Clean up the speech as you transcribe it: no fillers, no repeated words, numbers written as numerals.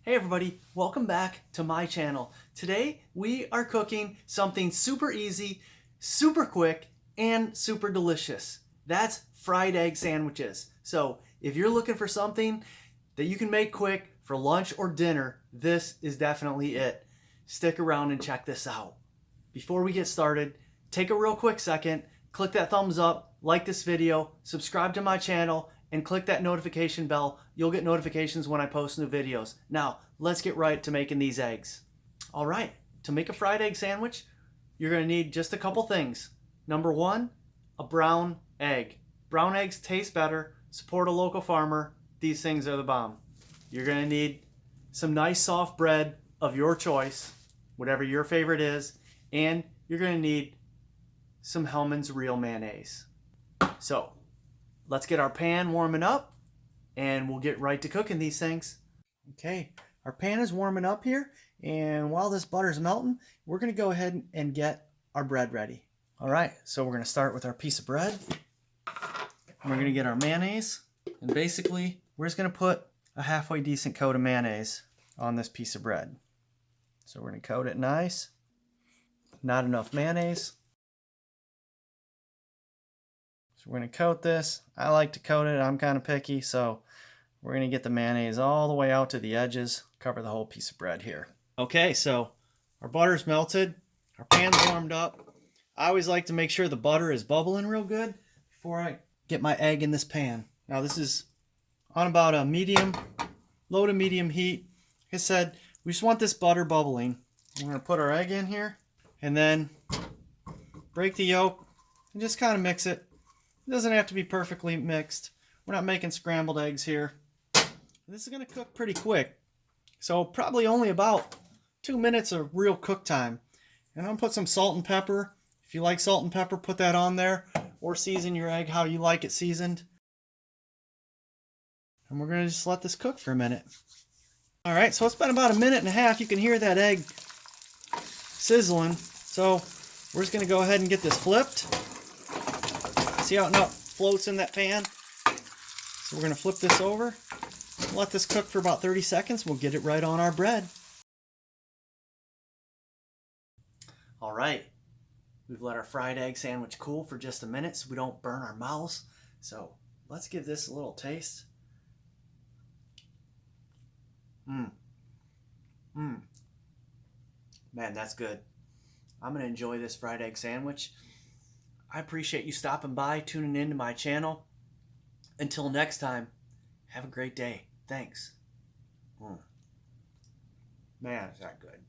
Hey everybody, welcome back to my channel. Today we are cooking something super easy, super quick, and super delicious. That's fried egg sandwiches. So if you're looking for something that you can make quick for lunch or dinner, this is definitely it. Stick around and check this out. Before we get started, take a real quick second, click that thumbs up, like this video, subscribe to my channel, and click that notification bell. You'll get notifications when I post new videos. Now, let's get right to making these eggs. All right, to make a fried egg sandwich, you're gonna need just a couple things. Number one, a brown egg. Brown eggs taste better. Support a local farmer. These things are the bomb. You're gonna need some nice soft bread of your choice, whatever your favorite is, and you're gonna need some Hellmann's real mayonnaise. So, let's get our pan warming up and we'll get right to cooking these things. Okay, our pan is warming up here, and while this butter's melting, we're gonna go ahead and get our bread ready. All right, so we're gonna start with our piece of bread. We're gonna get our mayonnaise, and basically, we're just gonna put a halfway decent coat of mayonnaise on this piece of bread. So we're gonna coat it nice. Not enough mayonnaise. So we're going to coat this. I like to coat it. I'm kind of picky, so we're going to get the mayonnaise all the way out to the edges, cover the whole piece of bread here. Okay, so our butter's melted, our pan's warmed up. I always like to make sure the butter is bubbling real good before I get my egg in this pan. Now this is on about a medium, low to medium heat. Like I said, we just want this butter bubbling. We're going to put our egg in here and then break the yolk and just kind of mix it. It doesn't have to be perfectly mixed. We're not making scrambled eggs here. This is going to cook pretty quick. So probably only about 2 minutes of real cook time. And I'm going to put some salt and pepper. If you like salt and pepper, put that on there. Or season your egg how you like it seasoned. And we're going to just let this cook for a minute. Alright, so it's been about 1.5 minutes. You can hear that egg sizzling. So we're just going to go ahead and get this flipped. See how it now floats in that pan? So we're going to flip this over, let this cook for about 30 seconds. We'll get it right on our bread. All right, we've let our fried egg sandwich cool for just a minute so we don't burn our mouths. So let's give this a little taste. Man, that's good. I'm going to enjoy this fried egg sandwich. I appreciate you stopping by, tuning into my channel. Until next time, have a great day. Thanks. Man, is that good.